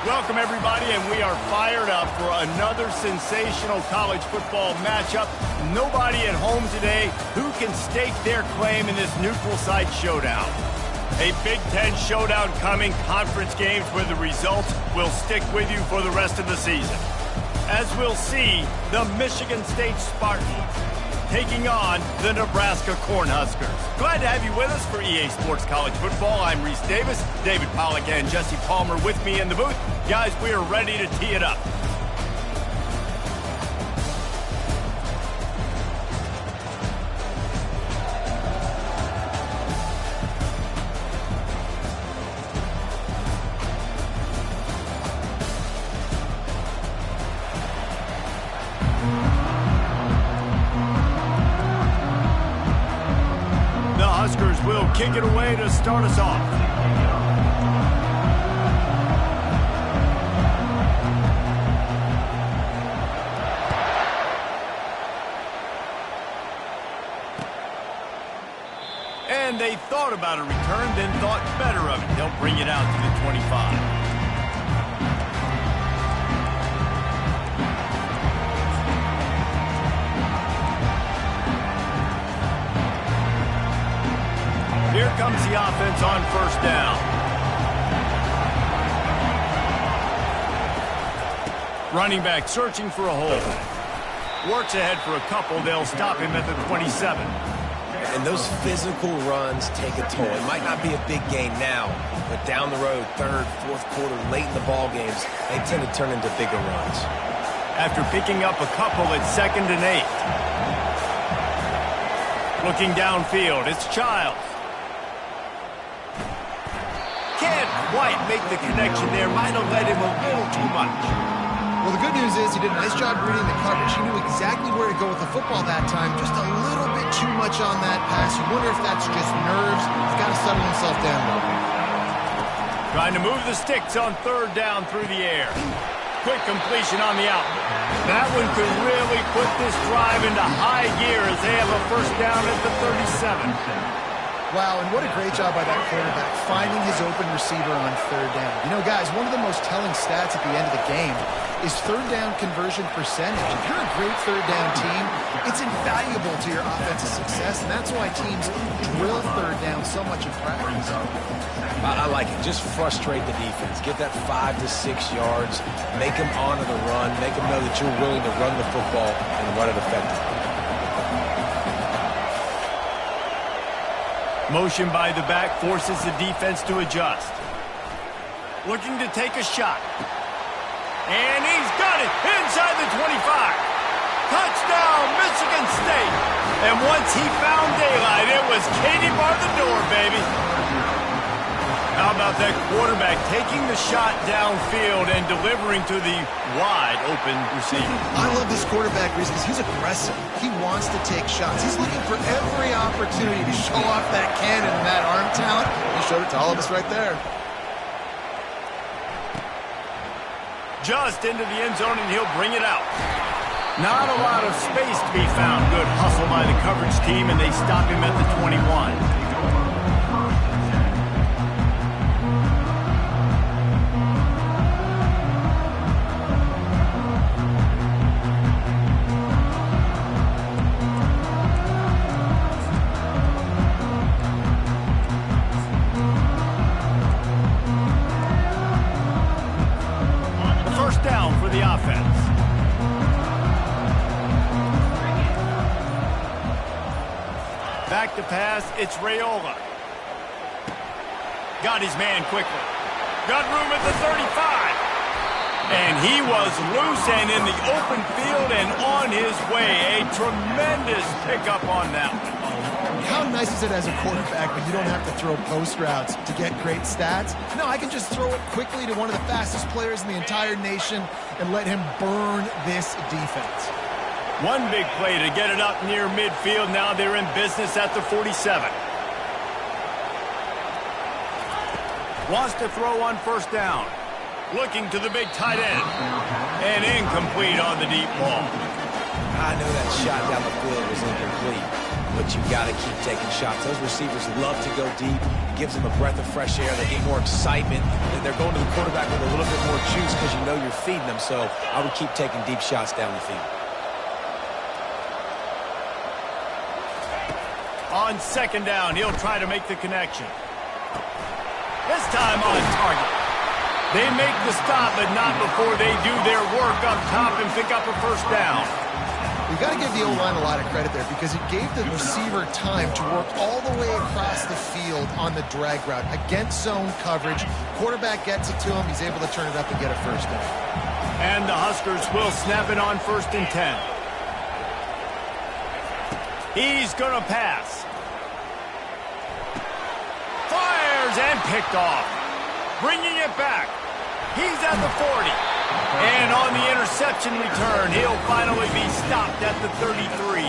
Welcome, everybody, and we are fired up for another sensational college football matchup. Nobody at home today who can stake their claim in this neutral site showdown. A Big Ten showdown coming, conference games where the results will stick with you for the rest of the season. As we'll see, the Michigan State Spartans taking on the Nebraska Cornhuskers. Glad to have you with us for EA Sports College Football. I'm Reese Davis, David Pollack and Jesse Palmer with me in the booth. Guys, we are ready to tee it up. Will kick it away to start us off. And they thought about a return, then thought better of it. They'll bring it out to the 25. Here comes the offense on first down. Running back searching for a hole. Works ahead for a couple. They'll stop him at the 27. And those physical runs take a toll. It might not be a big gain now, but down the road, third, fourth quarter, late in the ball games, they tend to turn into bigger runs. After picking up a couple at 2nd and 8. Looking downfield, it's Childs. Can't quite make the connection there. Might have led him a little too much. Well, the good news is he did a nice job reading the coverage. He knew exactly where to go with the football that time. Just a little bit too much on that pass. You wonder if that's just nerves. He's got to settle himself down a little bit. Trying to move the sticks on third down through the air. Quick completion on the out. That one could really put this drive into high gear as they have a first down at the 37. Wow, and what a great job by that quarterback, finding his open receiver on third down. You know, guys, one of the most telling stats at the end of the game is third down conversion percentage. If you're a great third down team, it's invaluable to your offensive success, and that's why teams drill third down so much in practice. I like it. Just frustrate the defense. Get that 5 to 6 yards. Make them honor the run. Make them know that you're willing to run the football and run it effectively. Motion by the back forces the defense to adjust. Looking to take a shot. And he's got it inside the 25. Touchdown, Michigan State. And once he found daylight, it was Katie bar the door, baby. How about that quarterback taking the shot downfield and delivering to the wide open receiver? I love this quarterback, Reese, because he's aggressive. He wants to take shots. He's looking for every opportunity to show off that cannon and that arm talent. He showed it to all of us right there. Just into the end zone, and he'll bring it out. Not a lot of space to be found. Good hustle by the coverage team, and they stop him at the 21. Back to pass, it's Raiola. Got his man quickly. Got room at the 35. And he was loose and in the open field and on his way. A tremendous pickup on that one. How nice is it as a quarterback when you don't have to throw post routes to get great stats? No, I can just throw it quickly to one of the fastest players in the entire nation and let him burn this defense. One big play to get it up near midfield. Now they're in business at the 47. Wants to throw on first down. Looking to the big tight end. And incomplete on the deep ball. I know that shot down the field was incomplete. but you got to keep taking shots. Those receivers love to go deep. It gives them a breath of fresh air. They get more excitement. And they're going to the quarterback with a little bit more juice because you know you're feeding them. So I would keep taking deep shots down the field. On second down, he'll try to make the connection. This time on target. They make the stop, but not before they do their work up top and pick up a first down. We've got to give the O-line a lot of credit there because it gave the receiver time to work all the way across the field on the drag route against zone coverage. Quarterback gets it to him. He's able to turn it up and get a first down. And the Huskers will snap it on 1st and 10. He's going to pass. Fires and picked off. Bringing it back. He's at the 40. And on the interception return, he'll finally be stopped at the 33.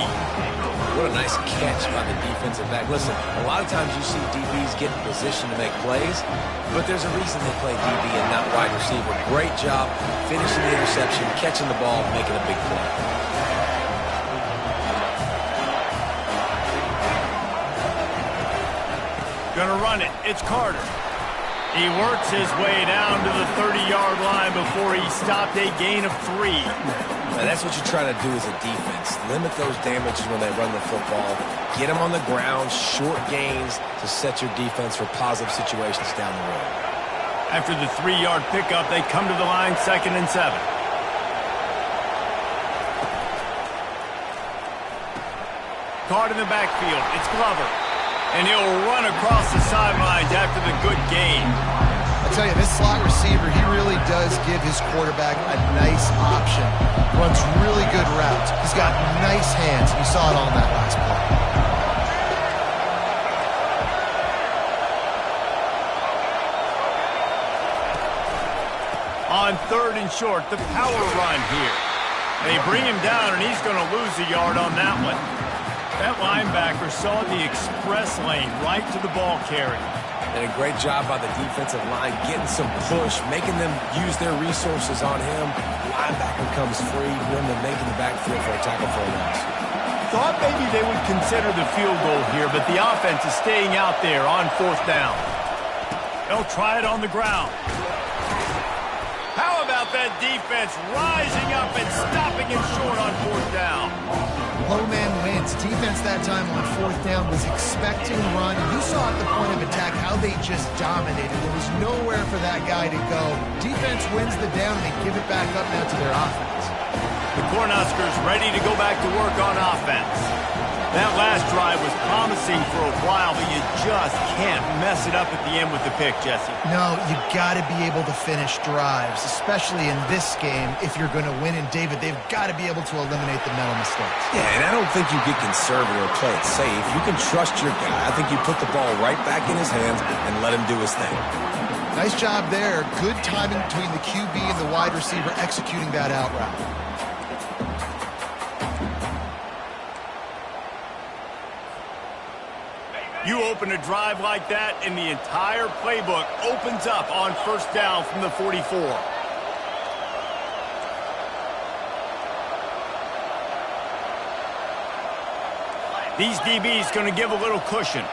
What a nice catch by the defensive back. Listen, a lot of times you see DBs get in position to make plays, but there's a reason they play DB and not wide receiver. Great job finishing the interception, catching the ball, making a big play. Gonna run it. It's Carter. He works his way down to the 30-yard line before he stopped a gain of 3. Now that's what you try to do as a defense. Limit those damages when they run the football. Get them on the ground, short gains to set your defense for positive situations down the road. After the 3-yard pickup, they come to the line 2nd and 7. Caught in the backfield. It's Glover. And he'll run across the sidelines after the good gain. I tell you, this slot receiver, he really does give his quarterback a nice option. Runs really good routes. He's got nice hands. You saw it on that last play. On 3rd and short, the power run here. They bring him down, and he's going to lose a yard on that one. That linebacker saw the express lane right to the ball carrier. And a great job by the defensive line, getting some push, making them use their resources on him. Linebacker comes free, when they're making the backfield for a tackle for a loss. Thought maybe they would consider the field goal here, but the offense is staying out there on 4th down. They'll try it on the ground. How about that defense rising up and stopping him short on 4th down? Low man wins. Defense that time on 4th down was expecting run. You saw at the point of attack how they just dominated. There was nowhere for that guy to go. Defense wins the down. They give it back up now to their offense. The Cornhuskers ready to go back to work on offense. That last drive was promising for a while, but you just can't mess it up at the end with the pick, Jesse. No, you got to be able to finish drives, especially in this game if you're going to win. And, David, they've got to be able to eliminate the mental mistakes. Yeah, and I don't think you get conservative or play it safe. You can trust your guy. I think you put the ball right back in his hands and let him do his thing. Nice job there. Good timing between the QB and the wide receiver executing that out route. You open a drive like that, and the entire playbook opens up on 1st down from the 44. These DBs going to give a little cushion.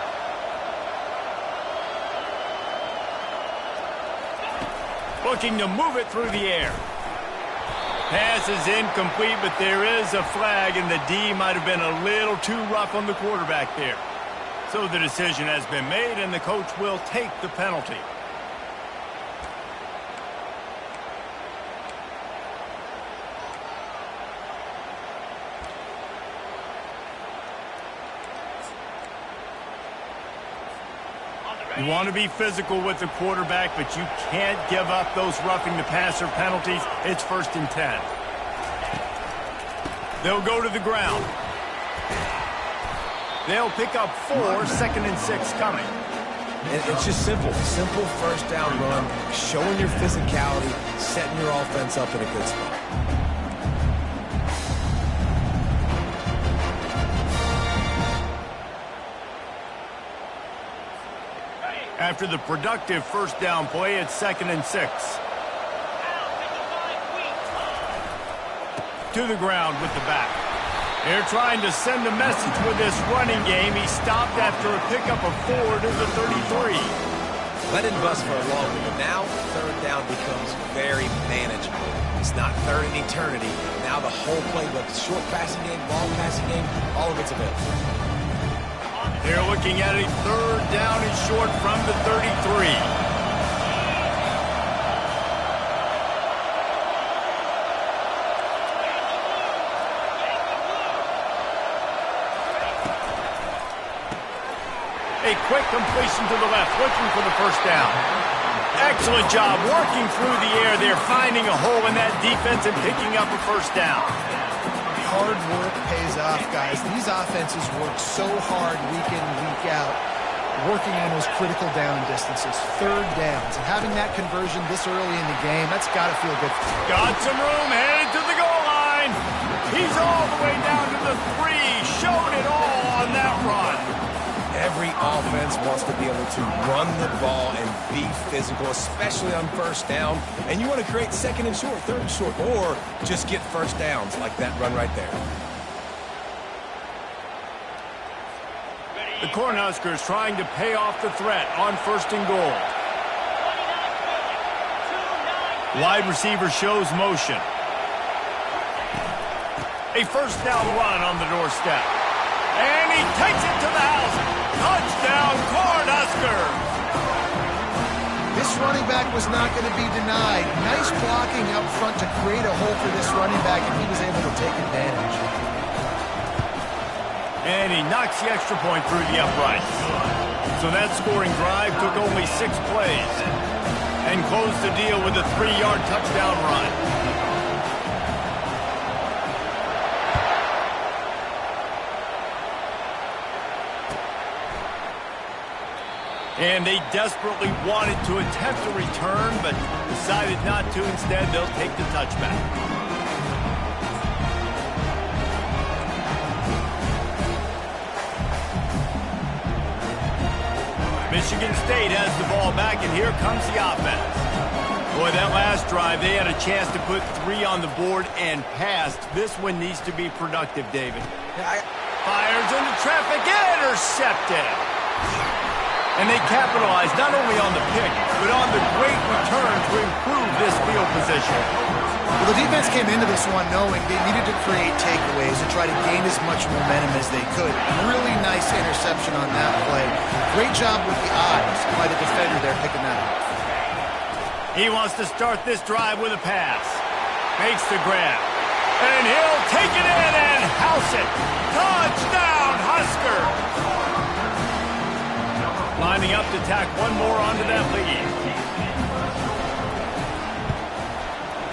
Looking to move it through the air. Pass is incomplete, but there is a flag, and the D might have been a little too rough on the quarterback there. So the decision has been made, and the coach will take the penalty. You want to be physical with the quarterback, but you can't give up those roughing the passer penalties. It's 1st and 10. They'll go to the ground. They'll pick up 4, 2nd and 6 coming. It's just simple. Simple 1st down run, showing your physicality, setting your offense up in a good spot. After the productive 1st down play, it's 2nd and 6. To the ground with the back. They're trying to send a message with this running game. He stopped after a pickup of 4 to the 33. Let it bust for a long one, but now third down becomes very manageable. It's not third in eternity. Now the whole playbook, short passing game, long passing game, all of it's available. They're looking at a third down and short from the 33. A quick completion to the left, looking for the first down. Excellent job working through the air there, finding a hole in that defense and picking up a first down. Hard work pays off, guys. These offenses work so hard week in, week out, working on those critical down distances, third downs. And having that conversion this early in the game, that's got to feel good. Got some room, headed to the goal line. He's all the way down to the 3, showed it all on that run. Every offense wants to be able to run the ball and be physical, especially on first down. And you want to create second and short, third and short, or just get first downs like that run right there. The Cornhuskers trying to pay off the threat on first and goal. Wide receiver shows motion. A first down run on the doorstep. And he takes it to the house. Touchdown, Cornhuskers! This running back was not going to be denied. Nice blocking up front to create a hole for this running back, and he was able to take advantage. And he knocks the extra point through the uprights. So that scoring drive took only 6 plays and closed the deal with a 3-yard touchdown run. And they desperately wanted to attempt a return, but decided not to. Instead, they'll take the touchback. Michigan State has the ball back, and here comes the offense. Boy, that last drive, they had a chance to put 3 on the board and passed. This one needs to be productive, David. Fires into traffic, intercepted. And they capitalized not only on the pick, but on the great return to improve this field position. Well, the defense came into this one knowing they needed to create takeaways and try to gain as much momentum as they could. Really nice interception on that play. Great job with the eyes by the defender there picking that up. He wants to start this drive with a pass. Makes the grab. And he'll take it in and house it. Touchdown, Husker! Lining up to tack one more onto that lead.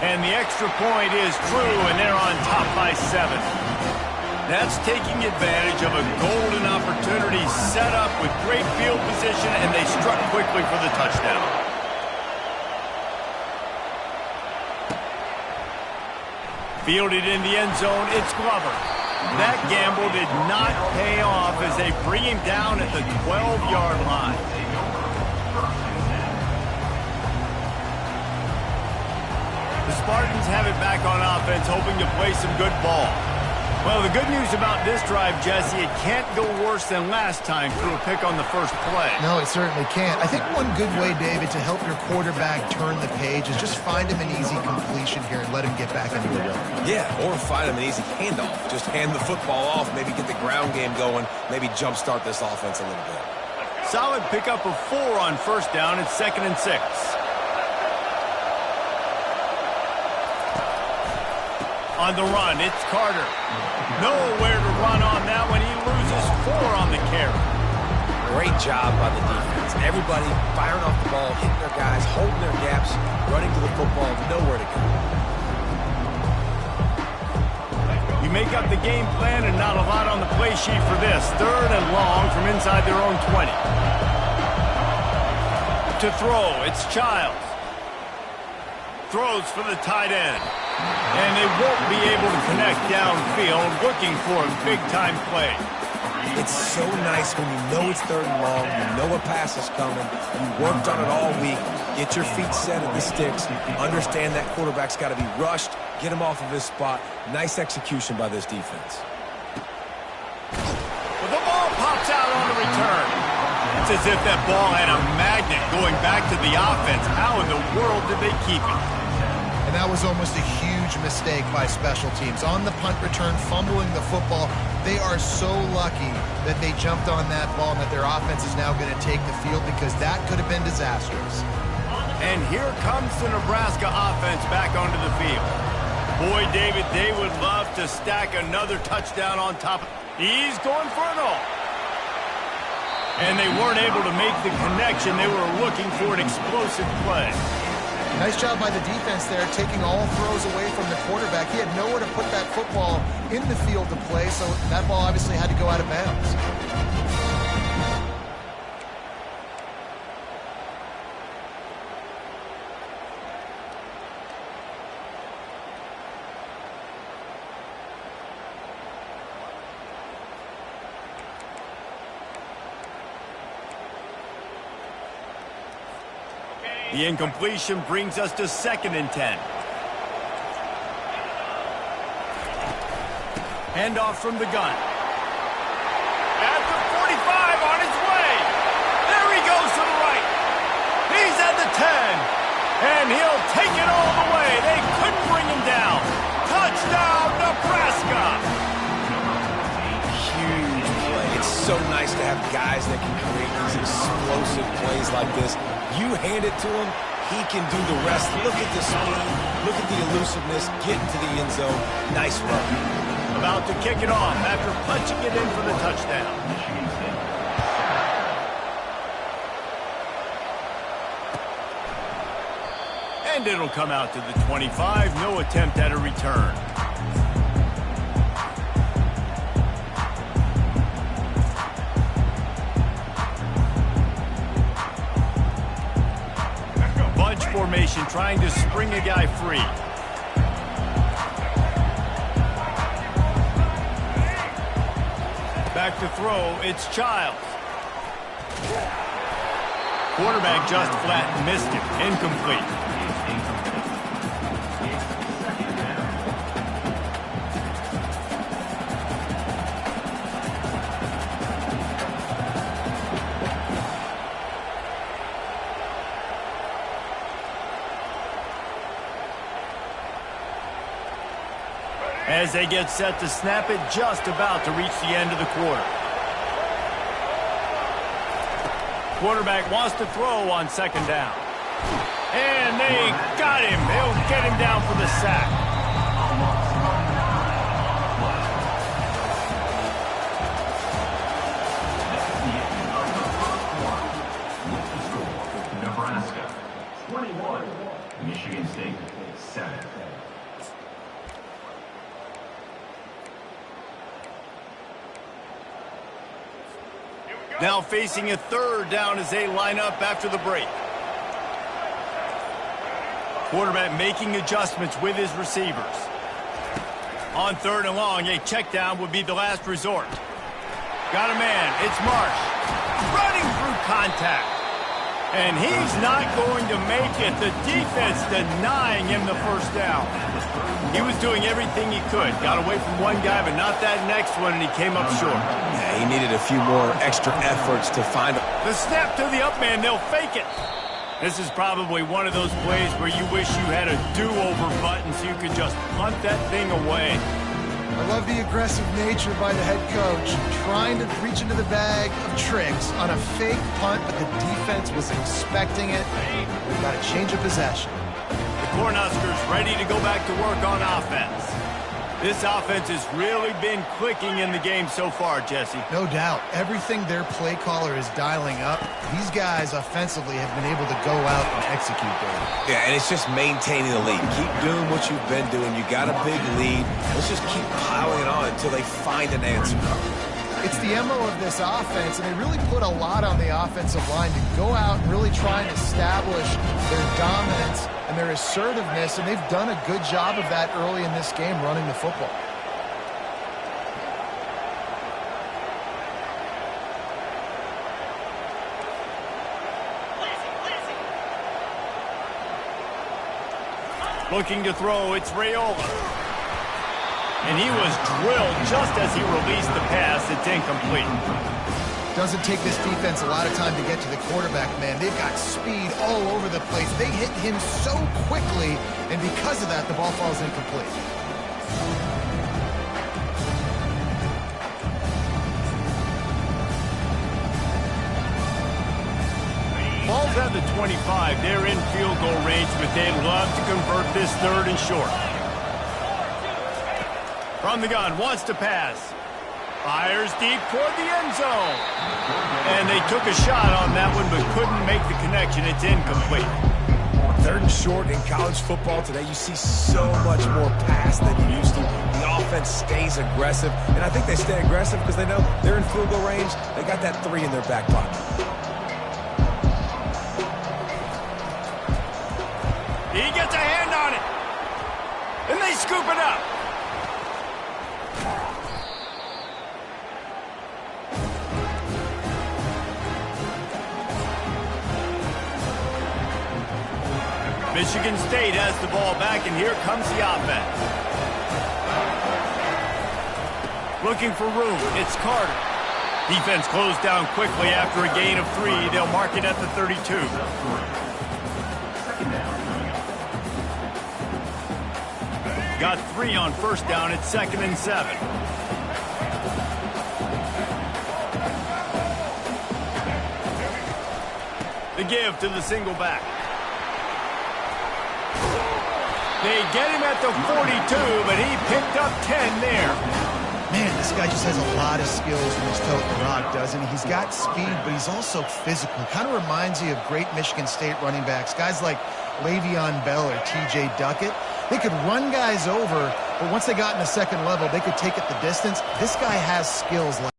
And the extra point is true, and they're on top by 7. That's taking advantage of a golden opportunity set up with great field position, and they struck quickly for the touchdown. Fielded in the end zone, it's Glover. That gamble did not pay off as they bring him down at the 12-yard line. The Spartans have it back on offense, hoping to play some good ball. Well, the good news about this drive, Jesse, it can't go worse than last time through a pick on the first play. No, it certainly can't. I think one good way, David, to help your quarterback turn the page is just find him an easy completion here and let him get back into the rhythm. Yeah, or find him an easy handoff. Just hand the football off, maybe get the ground game going, maybe jumpstart this offense a little bit. Solid pickup of 4 on first down. It's 2nd and 6. On the run, it's Carter. Nowhere to run on that one. He loses 4 on the carry. Great job by the defense. Everybody firing off the ball, hitting their guys, holding their gaps, running to the football, nowhere to go. You make up the game plan and not a lot on the play sheet for this. 3rd and long from inside their own 20. To throw, it's Childs. Throws for the tight end. And they won't be able to connect downfield, looking for a big-time play. It's so nice when you know it's 3rd and long, you know a pass is coming, you worked on it all week, get your feet set at the sticks, understand that quarterback's got to be rushed, get him off of his spot. Nice execution by this defense. return. It's as if that ball had a magnet going back to the offense. How in the world did they keep it? And that was almost a huge mistake by special teams. On the punt return, fumbling the football, they are so lucky that they jumped on that ball and that their offense is now going to take the field, because that could have been disastrous. And here comes the Nebraska offense back onto the field. Boy, David, they would love to stack another touchdown on top. He's going for it all. And they weren't able to make the connection. They were looking for an explosive play. Nice job by the defense there, taking all throws away from the quarterback. He had nowhere to put that football in the field to play, so that ball obviously had to go out of bounds. The incompletion brings us to 2nd and 10. Handoff from the gun. At the 45, on his way. There he goes to the right. He's at the 10. And he'll take it all the way. They couldn't bring him down. Touchdown, Nebraska. Huge play. It's so nice to have guys that can create these explosive plays like this. You hand it to him, he can do the rest. Look at the speed, look at the elusiveness, get into the end zone. Nice run. About to kick it off after punching it in for the touchdown. And it'll come out to the 25. No attempt at a return. Bunch formation, trying to spring a guy free. Back to throw, it's Childs. Quarterback just flat missed it. Incomplete. As they get set to snap it, just about to reach the end of the quarter. Quarterback wants to throw on 2nd down. And they got him. They'll get him down for the sack. Nebraska 21, Michigan State 7. Now facing a 3rd down as they line up after the break. Quarterback making adjustments with his receivers. On 3rd and long, a check down would be the last resort. Got a man, it's Marsh. Running through contact. And he's not going to make it. The defense denying him the 1st down. He was doing everything he could. Got away from one guy, but not that next one, and he came up short. Yeah, he needed a few more extra efforts to find him. The snap to the up man, they'll fake it. This is probably one of those plays where you wish you had a do-over button so you could just punt that thing away. I love the aggressive nature by the head coach, trying to reach into the bag of tricks on a fake punt, but the defense was expecting it. We've got a change of possession. The Cornhuskers ready to go back to work on offense. This offense has really been clicking in the game so far, Jesse. No doubt. Everything their play caller is dialing up, these guys offensively have been able to go out and execute there. Yeah, and it's just maintaining the lead. Keep doing what you've been doing. You got a big lead. Let's just keep piling it on until they find an answer. It's the MO of this offense, and they really put a lot on the offensive line to go out and really try and establish their dominance and their assertiveness, and they've done a good job of that early in this game running the football. Looking to throw, it's Raiola. And he was drilled just as he released the pass. It's incomplete. Doesn't take this defense a lot of time to get to the quarterback, man. They've got speed all over the place. They hit him so quickly, and because of that, the ball falls incomplete. Ball's at the 25. They're in field goal range, but they'd love to convert this third and short. From the gun, wants to pass. Fires deep toward the end zone. And they took a shot on that one, but couldn't make the connection. It's incomplete. Third and short in college football today, you see so much more pass than you used to. The offense stays aggressive, and I think they stay aggressive because they know they're in field goal range. They got that 3 in their back pocket. He gets a hand on it. And they scoop it up. Michigan State has the ball back, and here comes the offense. Looking for room. It's Carter. Defense closed down quickly after a gain of 3. They'll mark it at the 32. Got 3 on first down. It's 2nd and 7. The give to the single back. They get him at the 42, but he picked up 10 there. Man, this guy just has a lot of skills when he's toting the rock, doesn't he? He's got speed, but he's also physical. Kind of reminds you of great Michigan State running backs. Guys like Le'Veon Bell or T.J. Duckett. They could run guys over, but once they got in the second level, they could take it the distance. This guy has skills like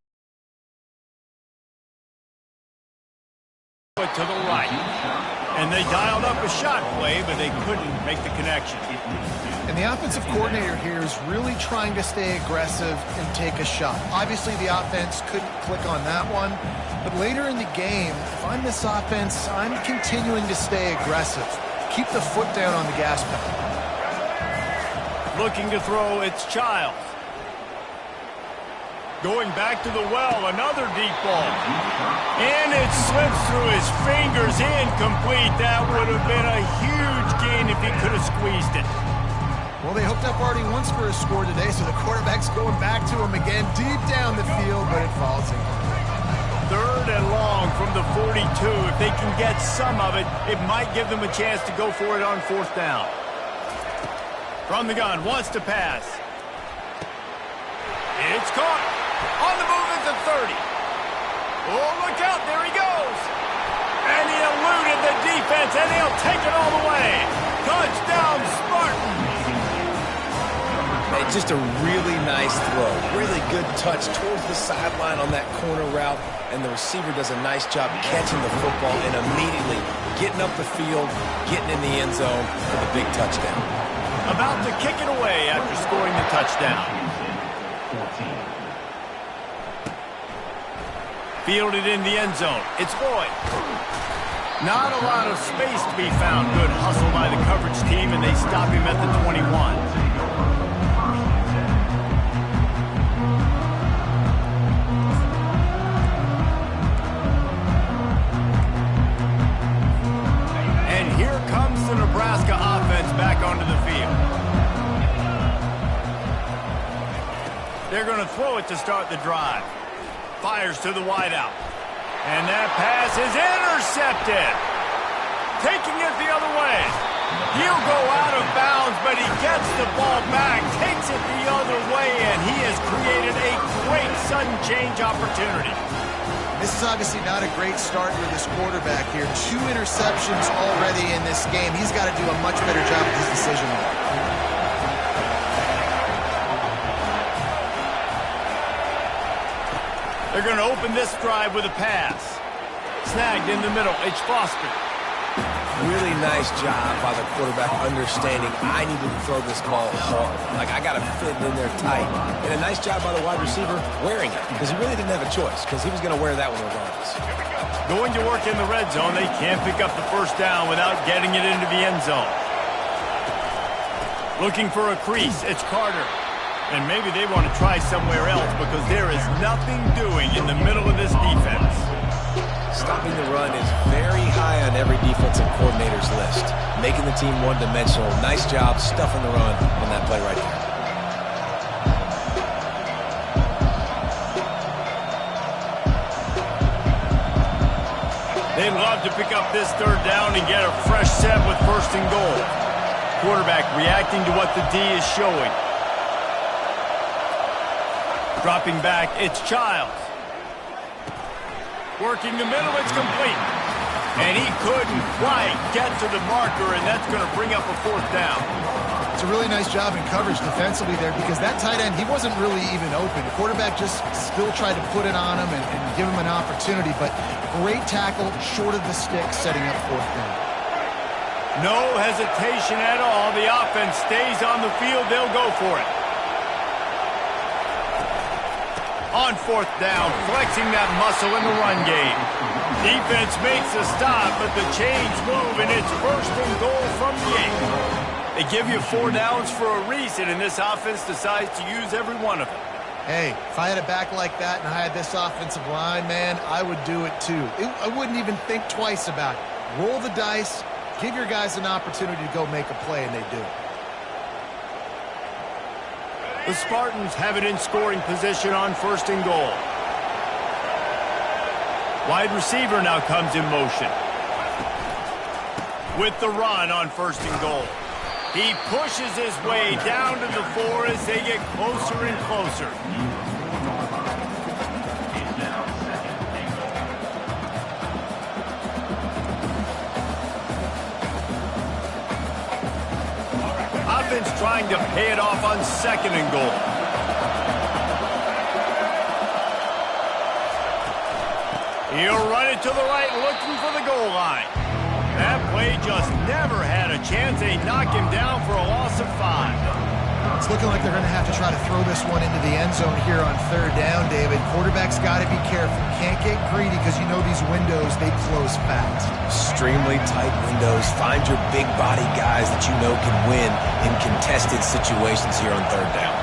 to the right. And they dialed up a shot play, but they couldn't make the connection. And the offensive coordinator here is really trying to stay aggressive and take a shot. Obviously, the offense couldn't click on that one. But later in the game, if I'm this offense, I'm continuing to stay aggressive. Keep the foot down on the gas pedal. Looking to throw, it's Childs. Going back to the well, another deep ball. And it slips through his fingers, incomplete. That would have been a huge gain if he could have squeezed it. Well, they hooked up already once for a score today, so the quarterback's going back to him again deep down the field, but it falls incomplete. 3rd and long from the 42. If they can get some of it, it might give them a chance to go for it on 4th down. From the gun, wants to pass. It's caught. On the move at the 30. Oh, look out. There he goes. And he eluded the defense, and he'll take it all the way. Touchdown, Spartans. It's just a really nice throw. Really good touch towards the sideline on that corner route, and the receiver does a nice job catching the football and immediately getting up the field, getting in the end zone for the big touchdown. About to kick it away after scoring the touchdown. Fielded in the end zone. It's Boyd. Not a lot of space to be found. Good hustle by the coverage team, and they stop him at the 21. And here comes the Nebraska offense back onto the field. They're going to throw it to start the drive. Fires to the wideout. And that pass is intercepted. Taking it the other way. He'll go out of bounds, but he gets the ball back, takes it the other way, and he has created a great sudden change opportunity. This is obviously not a great start for this quarterback here. 2 interceptions already in this game. He's got to do a much better job with his decision-making. They're going to open this drive with a pass. Snagged in the middle. It's Foster. Really nice job by the quarterback understanding I needed to throw this ball hard. Like, I got to fit it in there tight. And a nice job by the wide receiver wearing it, because he really didn't have a choice, because he was going to wear that one regardless. Going to work in the red zone. They can't pick up the first down without getting it into the end zone. Looking for a crease. It's Carter. And maybe they want to try somewhere else because there is nothing doing in the middle of this defense. Stopping the run is very high on every defensive coordinator's list. Making the team one-dimensional. Nice job stuffing the run on that play right there. They'd love to pick up this third down and get a fresh set with 1st and goal. Quarterback reacting to what the D is showing. Dropping back, it's Childs. Working the middle, it's complete. And he couldn't quite get to the marker, and that's going to bring up a 4th down. It's a really nice job in coverage defensively there because that tight end, he wasn't really even open. The quarterback just still tried to put it on him and give him an opportunity, but great tackle, short of the stick, setting up 4th down. No hesitation at all. The offense stays on the field. They'll go for it. On 4th down, flexing that muscle in the run game. Defense makes a stop, but the chains move, and it's 1st and goal from the 8. They give you 4 downs for a reason, and this offense decides to use every one of them. Hey, if I had a back like that and I had this offensive line, man, I would do it too. I wouldn't even think twice about it. Roll the dice, give your guys an opportunity to go make a play, and they do. The Spartans have it in scoring position on 1st and goal. Wide receiver now comes in motion. With the run on 1st and goal. He pushes his way down to the 4 as they get closer and closer. Offense trying to pay it off on 2nd and goal. He'll run it to the right, looking for the goal line. That play just never had a chance. They knock him down for a loss of 5. It's looking like they're going to have to try to throw this one into the end zone here on 3rd down, David. Quarterback's got to be careful. Can't get greedy because you know these windows, they close fast. Extremely tight windows. Find your big body guys that you know can win in contested situations here on 3rd down.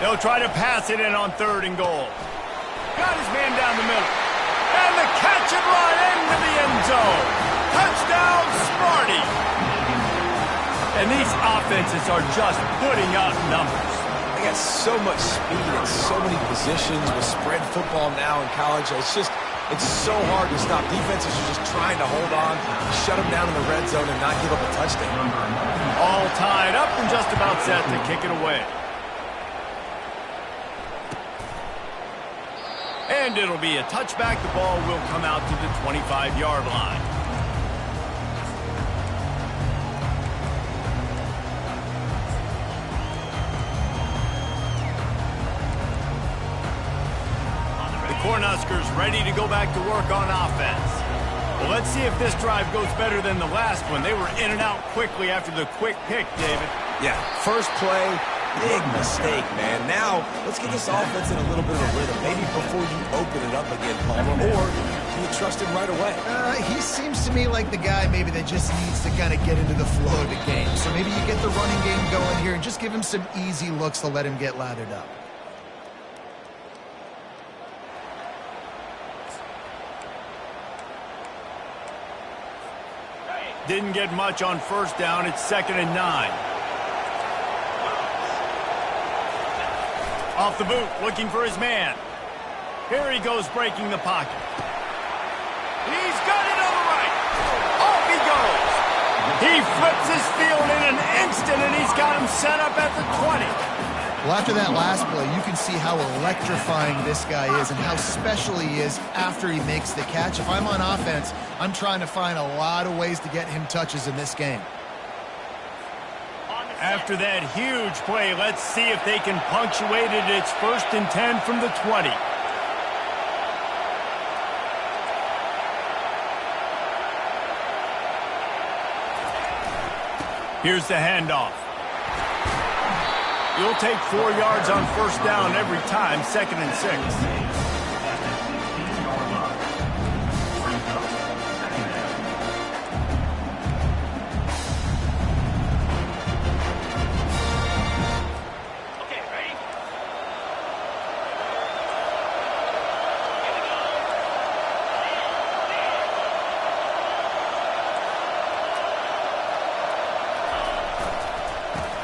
They'll try to pass it in on 3rd and goal. Got his man down the middle. And the catch and run into the end zone. Touchdown, Sparty. And these offenses are just putting up numbers. They got so much speed and so many positions with spread football now in college. It's so hard to stop. Defenses are just trying to hold on, shut them down in the red zone, and not give up a touchdown. All tied up and just about set to kick it away. And it'll be a touchback. The ball will come out to the 25-yard line. The Cornhuskers ready to go back to work on offense. Well, let's see if this drive goes better than the last one. They were in and out quickly after the quick pick, David. Yeah, first play, big mistake, man. Now, let's get this offense in a little bit of a rhythm. Maybe before you open it up again, Palmer, or do you trust him right away? He seems to me like the guy maybe that just needs to kind of get into the flow of the game. So maybe you get the running game going here and just give him some easy looks to let him get lathered up. Didn't get much on 1st down. It's 2nd and 9. Off the boot, looking for his man. Here he goes, breaking the pocket. He's got it on the right. Off he goes. He flips his field in an instant, and he's got him set up at the 20. Well, after that last play, you can see how electrifying this guy is and how special he is after he makes the catch. If I'm on offense, I'm trying to find a lot of ways to get him touches in this game. After that huge play, let's see if they can punctuate it. It's 1st and 10 from the 20. Here's the handoff. You'll take 4 yards on 1st down every time, 2nd and 6.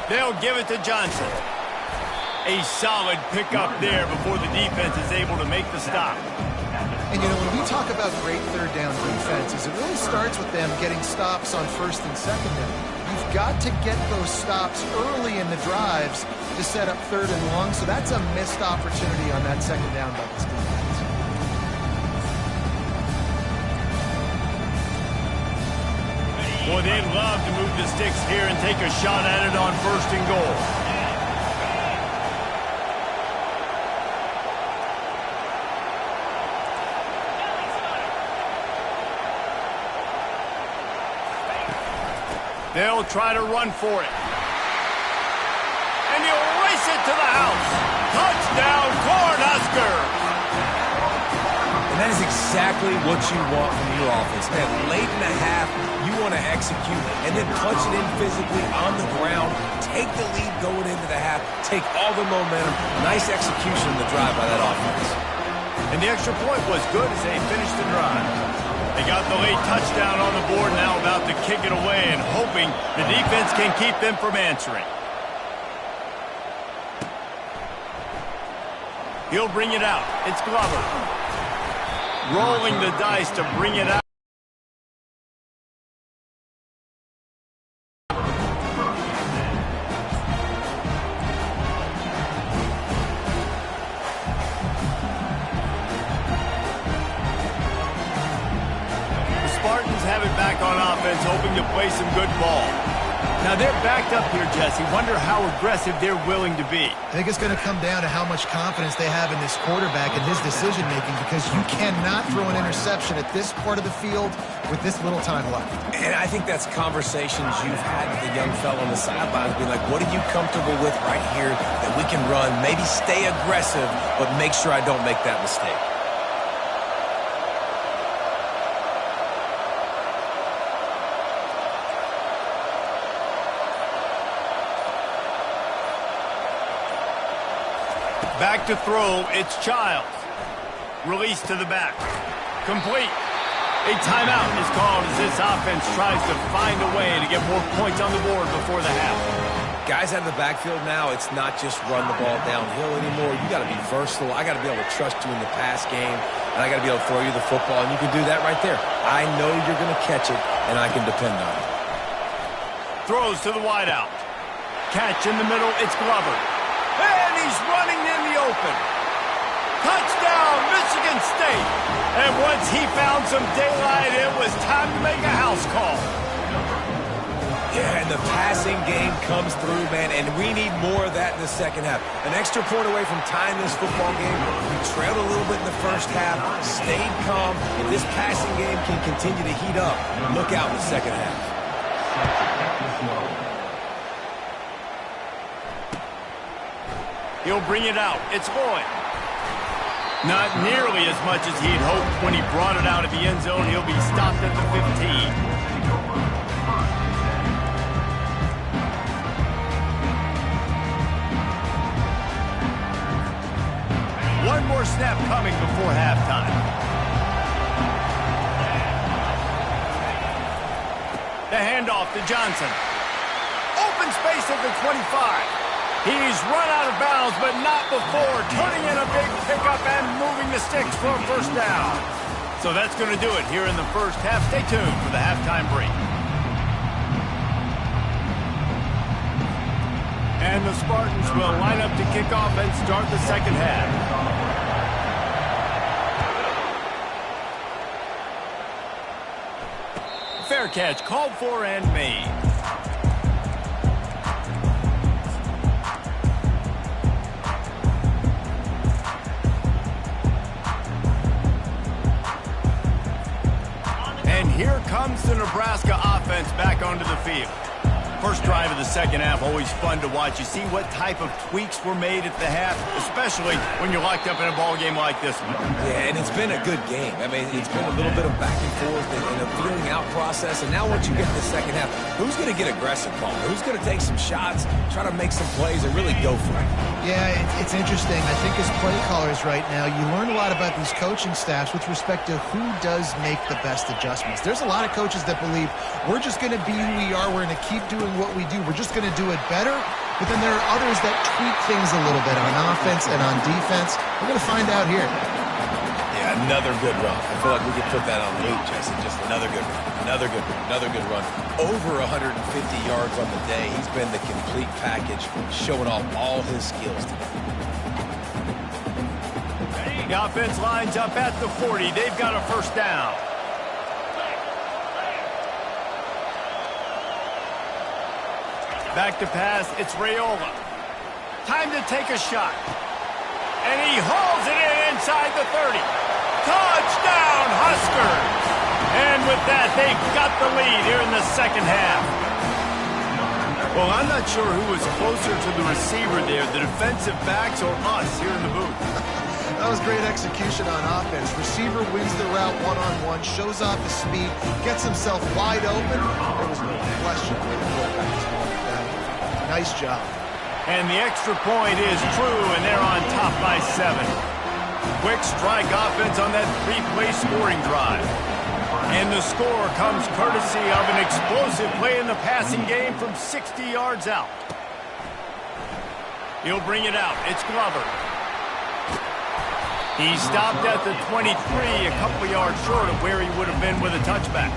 They'll give it to Johnson. A solid pickup there before the defense is able to make the stop. And, you know, when we talk about great third down defenses, it really starts with them getting stops on first and second down. You've got to get those stops early in the drives to set up third and long, so that's a missed opportunity on that second down by this defense. Boy, they'd love to move the sticks here and take a shot at it on first and goal. They'll try to run for it. And he'll race it to the house. Touchdown, Cornhuskers! And that is exactly what you want from your offense. Man, late in the half, you want to execute and then punch it in physically on the ground. Take the lead going into the half. Take all the momentum. Nice execution of the drive by that offense. And the extra point was good as they finished the drive. They got the late touchdown on the board, now about to kick it away and hoping the defense can keep them from answering. He'll bring it out. It's Glover. Rolling the dice to bring it out. Have it back on offense, hoping to play some good ball. Now they're backed up here, Jesse. Wonder how aggressive they're willing to be. I think it's going to come down to how much confidence they have in this quarterback and his decision-making, because you cannot throw an interception at this part of the field with this little time left. And I think that's conversations you've had with the young fellow on the sidelines, being like, what are you comfortable with right here that we can run? Maybe stay aggressive, but make sure I don't make that mistake. Back to throw, it's Childs. Release to the back. Complete. A timeout is called as this offense tries to find a way to get more points on the board before the half. Guys out of the backfield now, it's not just run the ball downhill anymore. You got to be versatile. I got to be able to trust you in the pass game, and I got to be able to throw you the football, and you can do that right there. I know you're going to catch it, and I can depend on it. Throws to the wideout. Catch in the middle, it's Glover. And he's running in the open. Touchdown, Michigan State. And once he found some daylight, it was time to make a house call. Yeah, and the passing game comes through, man, and we need more of that in the second half. An extra point away from tying this football game. We trailed a little bit in the first half, stayed calm. If this passing game can continue to heat up, look out in the second half. He'll bring it out. It's Lloyd. Not nearly as much as he'd hoped when he brought it out of the end zone. He'll be stopped at the 15. One more snap coming before halftime. The handoff to Johnson. Open space at the 25. He's run out of bounds, but not before turning in a big pickup and moving the sticks for a first down. So that's going to do it here in the first half. Stay tuned for the halftime break. And the Spartans will line up to kick off and start the second half. Fair catch called for and made. Here comes the Nebraska offense back onto the field. First drive of the second half, always fun to watch. You see what type of tweaks were made at the half, especially when you're locked up in a ball game like this one. Yeah, and it's been a good game. I mean, it's been a little bit of back and forth and a feeling out process. And now once you get to the second half, who's going to get aggressive, Paul? Who's going to take some shots, try to make some plays, and really go for it? Yeah, it's interesting. I think as play callers right now, you learn a lot about these coaching staffs with respect to who does make the best adjustments. There's a lot of coaches that believe we're just going to be who we are. We're going to keep doing doing what we do. We're just going to do it better. But then there are others that tweak things a little bit on offense and on defense. We're going to find out here. Yeah, another good run. I feel like we could put that on loop, Jesse. Just another good run. Another good run. Another good run. Over 150 yards on the day. He's been the complete package, showing off all his skills today. The offense lines up at the 40. They've got a first down. Back to pass, it's Raiola. Time to take a shot. And he hauls it in inside the 30. Touchdown, Huskers! And with that, they've got the lead here in the second half. Well, I'm not sure who was closer to the receiver there, the defensive backs or us here in the booth. That was great execution on offense. Receiver wins the route one-on-one, shows off his speed, gets himself wide open. There was no question where the quarterback was going with that. Nice job. And the extra point is true, and they're on top by 7. Quick strike offense on that 3-play scoring drive. And the score comes courtesy of an explosive play in the passing game from 60 yards out. He'll bring it out. It's Glover. He stopped at the 23, a couple yards short of where he would have been with a touchback.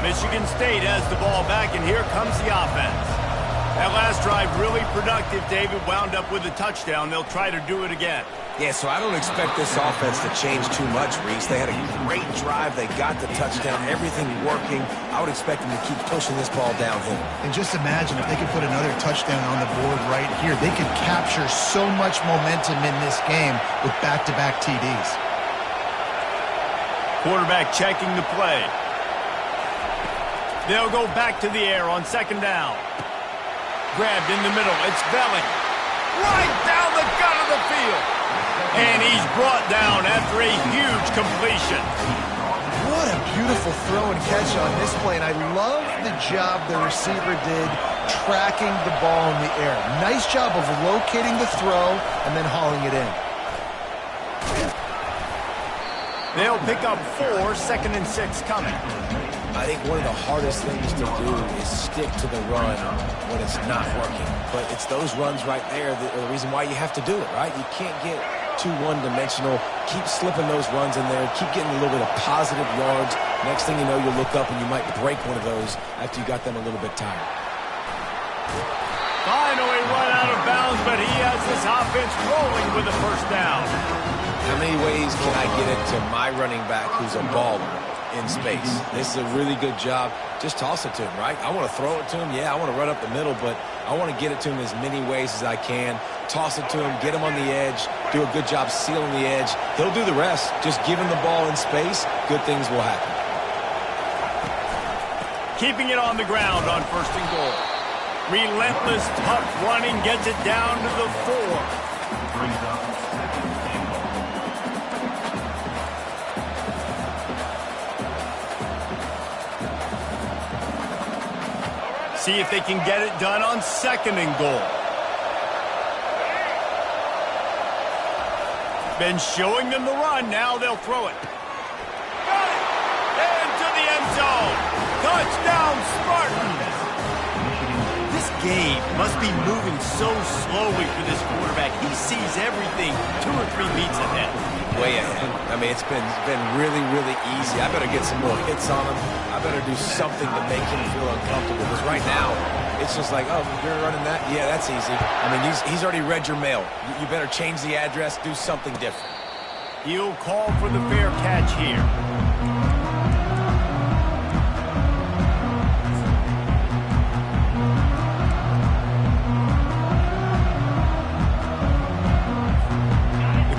Michigan State has the ball back, and here comes the offense. That last drive really productive, David. Wound up with a touchdown. They'll try to do it again. Yeah, so I don't expect this offense to change too much, Reese. They had a great drive. They got the touchdown. Everything working. I would expect them to keep pushing this ball downhill. And just imagine if they could put another touchdown on the board right here. They could capture so much momentum in this game with back-to-back TDs. Quarterback checking the play. They'll go back to the air on second down. Grabbed in the middle. It's Velling. Right down the gut of the field. And he's brought down after a huge completion. What a beautiful throw and catch on this play. And I love the job the receiver did tracking the ball in the air. Nice job of locating the throw and then hauling it in. They'll pick up 4, 2nd and 6 coming. I think one of the hardest things to do is stick to the run when it's not working. But it's those runs right there that are the reason why you have to do it, right? You can't get too one-dimensional. Keep slipping those runs in there. Keep getting a little bit of positive yards. Next thing you know, you'll look up and you might break one of those after you got them a little bit tired. Finally run out of bounds, but he has this offense rolling with a first down. How many ways can I get it to my running back who's a baller in space? This is a really good job. Just toss it to him, right? I want to throw it to him. Yeah, I want to run up the middle, but I want to get it to him as many ways as I can. Toss it to him, get him on the edge, do a good job sealing the edge. He'll do the rest. Just give him the ball in space, good things will happen. Keeping it on the ground on 1st and goal. Relentless, tough running gets it down to the 4. Brings up 2nd and goal. See if they can get it done on 2nd and goal. Been showing them the run. Now they'll throw it. Got it! Into the end zone. Touchdown, Spartans! This game must be moving so slowly for this quarterback. He sees everything 2 or 3 beats ahead. Way ahead. I mean, it's been really, really easy. I better get some more hits on him. I better do something to make him feel uncomfortable. Because right now, it's just like, oh, you're running that? Yeah, that's easy. I mean, he's already read your mail. You better change the address, do something different. He'll call for the fair catch here.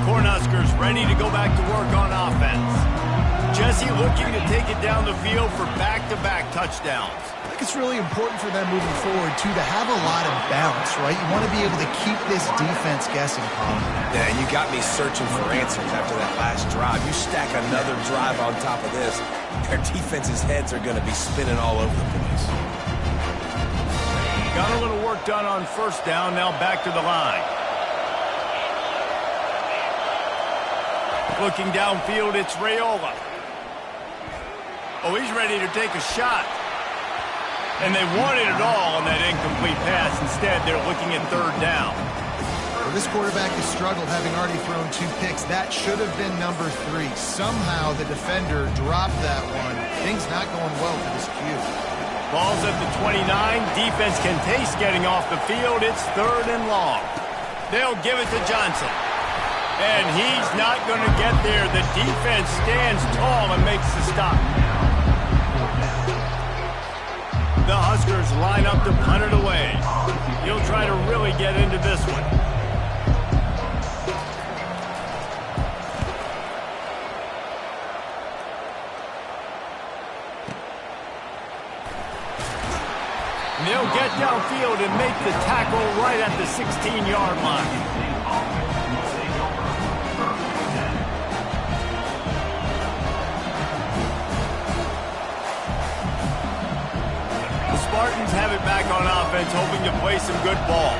Cornhuskers ready to go back to work on offense. Jesse looking to take it down the field for back-to-back touchdowns. I think it's really important for them moving forward, too, to have a lot of bounce, right? You want to be able to keep this defense guessing, Colin. Yeah, you got me searching for answers after that last drive. You stack another drive on top of this, their defense's heads are going to be spinning all over the place. Got a little work done on first down. Now back to the line. Looking downfield, it's Raiola. Oh, he's ready to take a shot. And they wanted it all on that incomplete pass. Instead, they're looking at third down. Well, this quarterback has struggled, having already thrown 2 picks. That should have been number 3. Somehow the defender dropped that one. Things not going well for this Q. Ball's at the 29. Defense can taste getting off the field. It's third and long. They'll give it to Johnson. And he's not going to get there. The defense stands tall and makes the stop. The Huskers line up to punt it away. He'll try to really get into this one. And they'll get downfield and make the tackle right at the 16-yard line. Spartans have it back on offense, hoping to play some good ball.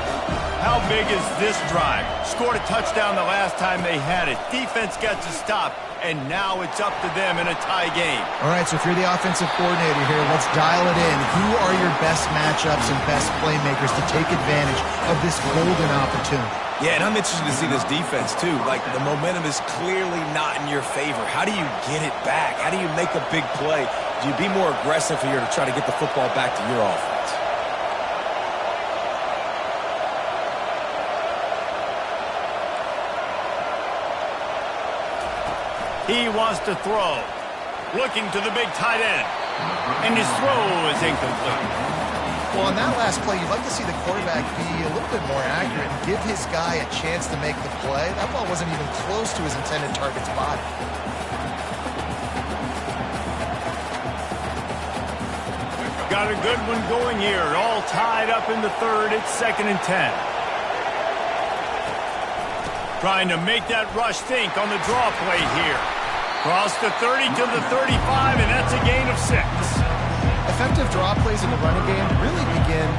How big is this drive? Scored a touchdown the last time they had it. Defense gets a stop, and now it's up to them in a tie game. All right, so if you're the offensive coordinator here, let's dial it in. Who are your best matchups and best playmakers to take advantage of this golden opportunity? Yeah, and I'm interested to see this defense, too. Like, the momentum is clearly not in your favor. How do you get it back? How do you make a big play? Do you be more aggressive here to try to get the football back to your offense? He wants to throw. Looking to the big tight end. And his throw is incomplete. Well, on that last play, you'd like to see the quarterback be a little bit more accurate and give his guy a chance to make the play. That ball wasn't even close to his intended target's body. Got a good one going here. All tied up in the third. It's 2nd and 10. Trying to make that rush think on the draw play here. Cross the 30 to the 35, and that's a gain of 6. Effective draw plays in the running game really begin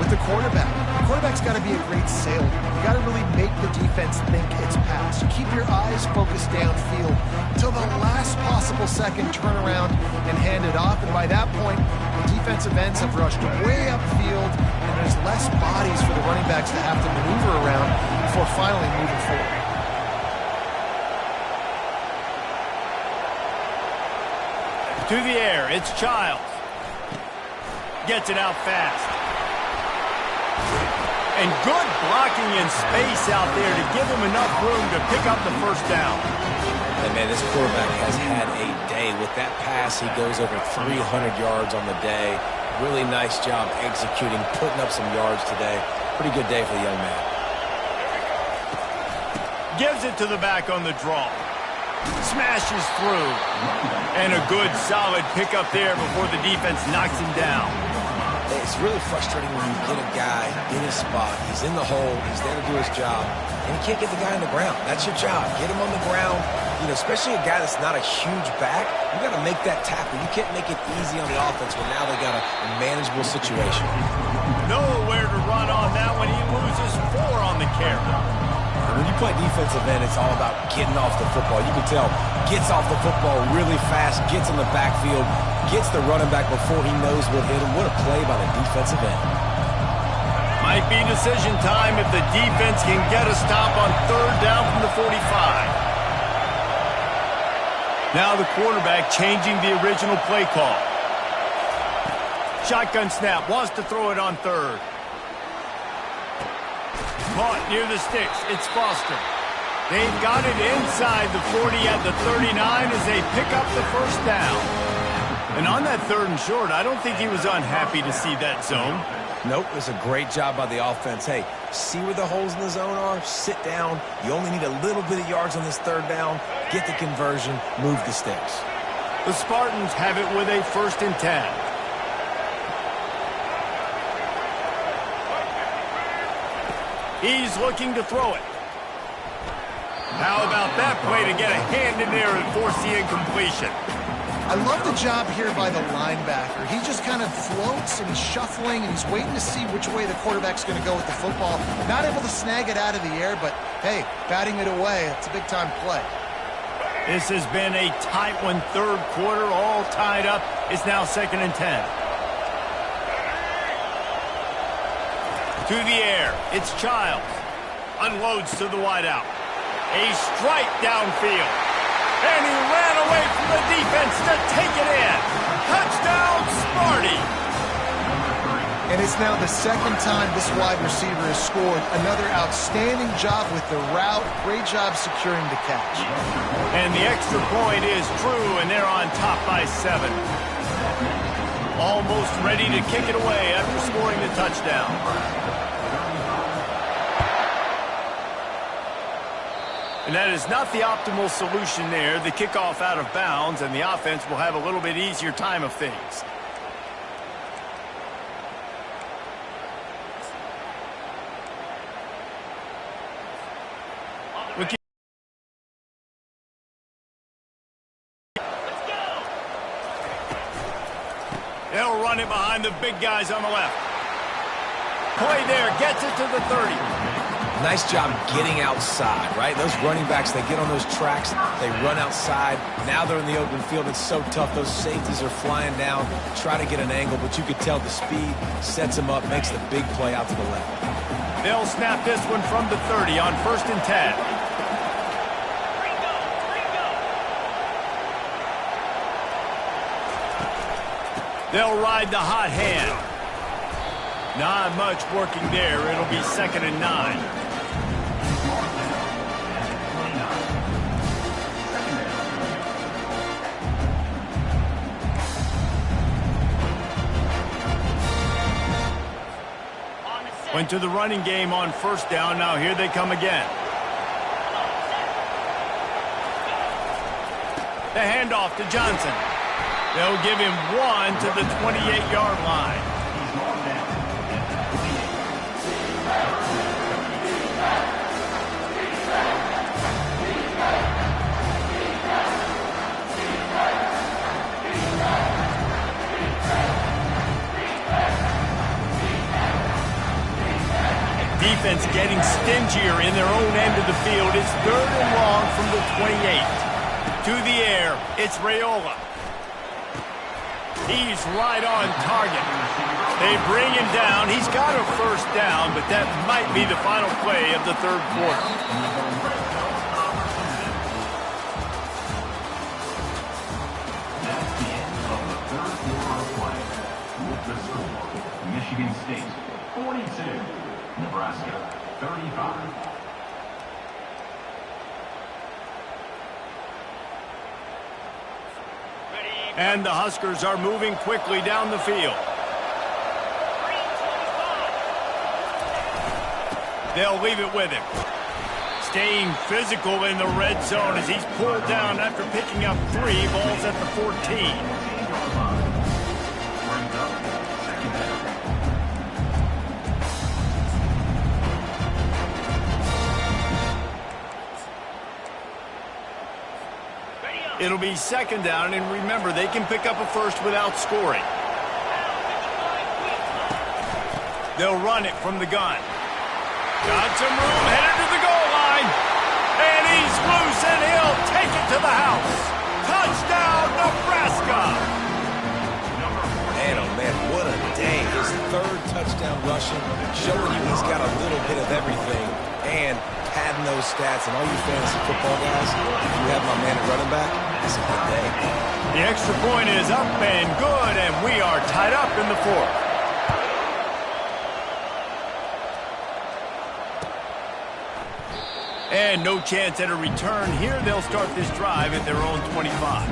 with the quarterback. The quarterback's got to be a great sailor. You got to really make the defense think it's passed. Keep your eyes focused downfield until the last possible second, turn around and hand it off. And by that point, the defensive ends have rushed way upfield, and there's less bodies for the running backs to have to maneuver around before finally moving forward. To the air, it's Childs. Gets it out fast. And good blocking in space out there to give him enough room to pick up the first down. And man, this quarterback has had a day. With that pass, he goes over 300 yards on the day. Really nice job executing, putting up some yards today. Pretty good day for the young man. Gives it to the back on the draw. Smashes through. And a good, solid pickup there before the defense knocks him down. It's really frustrating when you get a guy in his spot. He's in the hole. He's there to do his job. And you can't get the guy on the ground. That's your job. Get him on the ground. You know, especially a guy that's not a huge back. You got to make that tackle. You can't make it easy on the offense when now they got a manageable situation. Nowhere to run on that one. He loses 4 on the carry. When you play defensive end, it's all about getting off the football. You can tell, gets off the football really fast, gets in the backfield, gets the running back before he knows what hit him. What a play by the defensive end. Might be decision time if the defense can get a stop on third down from the 45. Now the quarterback changing the original play call. Shotgun snap, wants to throw it on third. Caught near the sticks. It's Foster. They've got it inside the 40 at the 39 as they pick up the first down. And on that 3rd and short, I don't think he was unhappy to see that zone. Nope, it was a great job by the offense. Hey, see where the holes in the zone are? Sit down. You only need a little bit of yards on this 3rd down. Get the conversion. Move the sticks. The Spartans have it with a 1st and 10. He's looking to throw it. How about that play to get a hand in there and force the incompletion? I love the job here by the linebacker. He just kind of floats and he's shuffling and he's waiting to see which way the quarterback's going to go with the football. Not able to snag it out of the air, but hey, batting it away, it's a big-time play. This has been a tight one, third quarter, all tied up. It's now 2nd and 10. To the air, it's Childs. Unloads to the wideout. A strike downfield. And he ran away from the defense to take it in. Touchdown, Smarty. And it's now the second time this wide receiver has scored. Another outstanding job with the route. Great job securing the catch. And the extra point is true, and they're on top by 7. Almost ready to kick it away after scoring the touchdown. And that is not the optimal solution there. The kickoff out of bounds, and the offense will have a little bit easier time of things. They'll run it behind the big guys on the left. Play there, gets it to the 30. Nice job getting outside, right? Those running backs, they get on those tracks, they run outside. Now they're in the open field. It's so tough. Those safeties are flying down, try to get an angle, but you could tell the speed sets them up, makes the big play out to the left. They'll snap this one from the 30 on 1st and 10. They'll ride the hot hand. Not much working there. It'll be 2nd and 9. Went to the running game on 1st down. Now here they come again. The handoff to Johnson. They'll give him 1 to the 28-yard line. Defense getting stingier in their own end of the field. It's 3rd and long from the 28. To the air, it's Raiola. He's right on target. They bring him down. He's got a 1st down, but that might be the final play of the 3rd quarter. That's the end of the 3rd quarter of play. With the score, Michigan State 42, Nebraska 35. And the Huskers are moving quickly down the field. They'll leave it with him. Staying physical in the red zone as he's pulled down after picking up 3 balls at the 14. It'll be 2nd down, and remember, they can pick up a 1st without scoring. They'll run it from the gun. Got some room, headed to the goal line. And he's loose, and he'll take it to the house. Touchdown, Nebraska! Man, oh man, what a day. His 3rd touchdown rushing, showing you he's got a little bit of everything. And padding those stats, and all you fantasy football guys, if you have my man at running back, it's a good day. The extra point is up and good, and we are tied up in the 4th. And no chance at a return here. They'll start this drive at their own 25.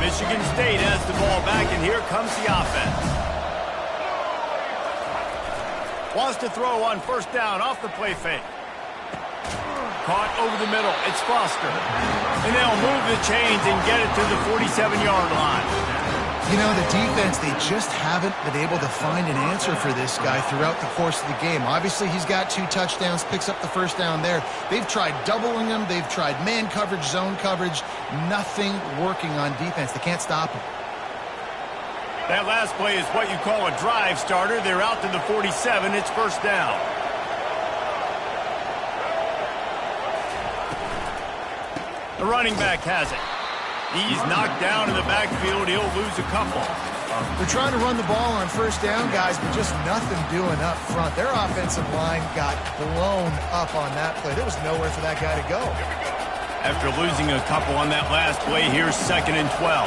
Michigan State has the ball back, and here comes the offense. Wants to throw on 1st down off the play fake. Caught over the middle. It's Foster. And they'll move the chains and get it to the 47-yard line. You know, the defense, they just haven't been able to find an answer for this guy throughout the course of the game. Obviously, he's got 2 touchdowns, picks up the first down there. They've tried doubling him. They've tried man coverage, zone coverage. Nothing working on defense. They can't stop him. That last play is what you call a drive starter. They're out to the 47. It's first down. The running back has it. He's knocked down in the backfield. He'll lose a couple. They're trying to run the ball on first down, guys, but just nothing doing up front. Their offensive line got blown up on that play. There was nowhere for that guy to go. After losing a couple on that last play, here's 2nd and 12.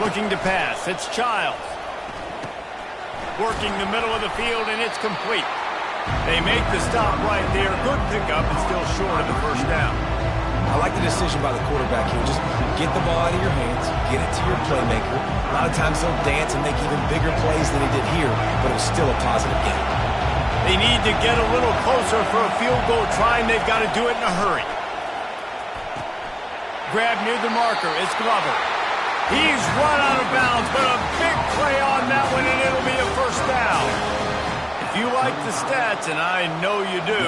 Looking to pass. It's Childs. Working the middle of the field, and it's complete. They make the stop right there. Good pickup and still short of the first down. I like the decision by the quarterback here. Just get the ball out of your hands, get it to your playmaker. A lot of times he'll dance and make even bigger plays than he did here, but it was still a positive game. They need to get a little closer for a field goal try, and they've got to do it in a hurry. Grab near the marker. It's Glover. He's run out of bounds, but a big play on that one, and it'll be a first down. If you like the stats, and I know you do,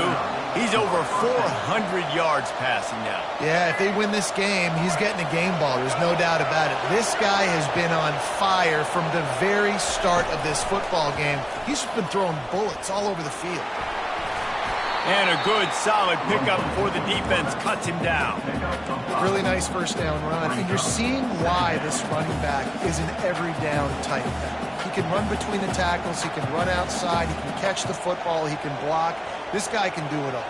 he's over 400 yards passing now. Yeah, if they win this game, he's getting a game ball. There's no doubt about it. This guy has been on fire from the very start of this football game. He's been throwing bullets all over the field. And a good, solid pickup before the defense cuts him down. Really nice first down run. And you're seeing why this running back is an every down type back. He can run between the tackles. He can run outside. He can catch the football. He can block. This guy can do it all.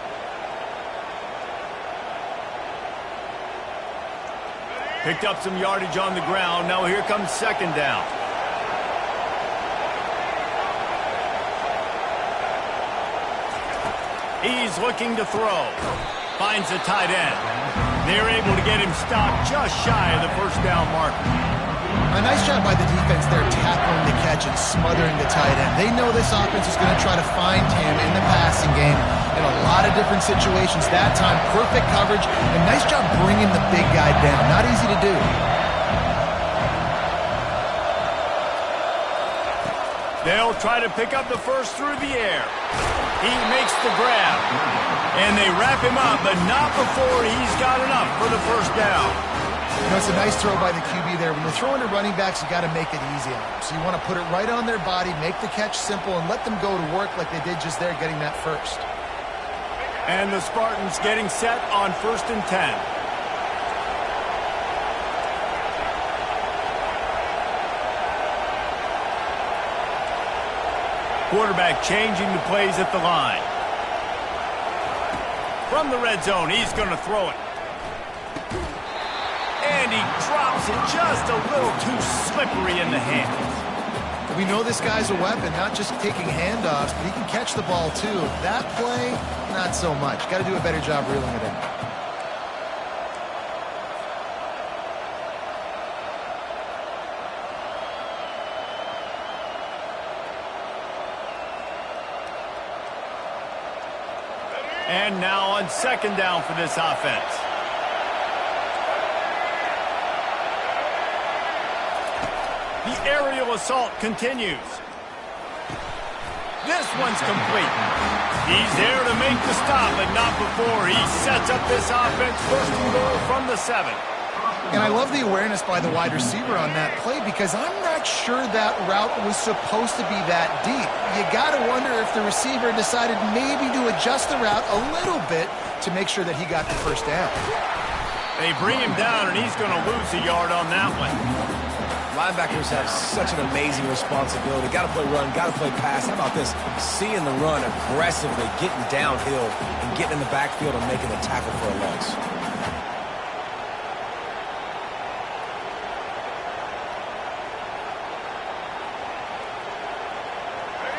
Picked up some yardage on the ground. Now here comes 2nd down. He's looking to throw. Finds the tight end. They're able to get him stopped just shy of the first down marker. A nice job by the defense there, tackling the catch and smothering the tight end. They know this offense is going to try to find him in the passing game in a lot of different situations. That time, perfect coverage, and nice job bringing the big guy down. Not easy to do. They'll try to pick up the first through the air. He makes the grab. And they wrap him up, but not before he's got enough for the first down. You know, it's a nice throw by the QB there. When you're throwing to running backs, you got to make it easy on them. So you want to put it right on their body, make the catch simple, and let them go to work like they did just there, getting that first. And the Spartans getting set on 1st and 10. Quarterback changing the plays at the line. From the red zone, he's going to throw it. And he drops it just a little too slippery in the hands. We know this guy's a weapon, not just taking handoffs, but he can catch the ball too. That play, not so much. Got to do a better job reeling it in. And now on 2nd down for this offense. The aerial assault continues. This one's complete. He's there to make the stop, but not before he sets up this offense. 1st and goal from the 7. And I love the awareness by the wide receiver on that play because I'm not sure that route was supposed to be that deep. You got to wonder if the receiver decided maybe to adjust the route a little bit to make sure that he got the first down. They bring him down, and he's going to lose a yard on that one. Linebackers have such an amazing responsibility. Got to play run, got to play pass. How about this? Seeing the run aggressively, getting downhill, and getting in the backfield and making the tackle for a loss.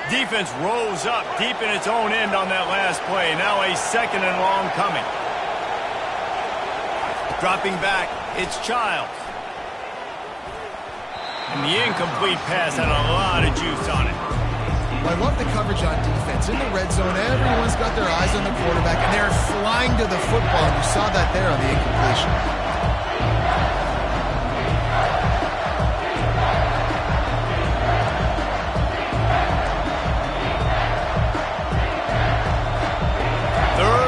Defense rolls up deep in its own end on that last play. Now a 2nd and long coming. Dropping back, it's Childs. And the incomplete pass had a lot of juice on it. Well, I love the coverage on defense. In the red zone, everyone's got their eyes on the quarterback, and they're flying to the football. You saw that there on the incompletion.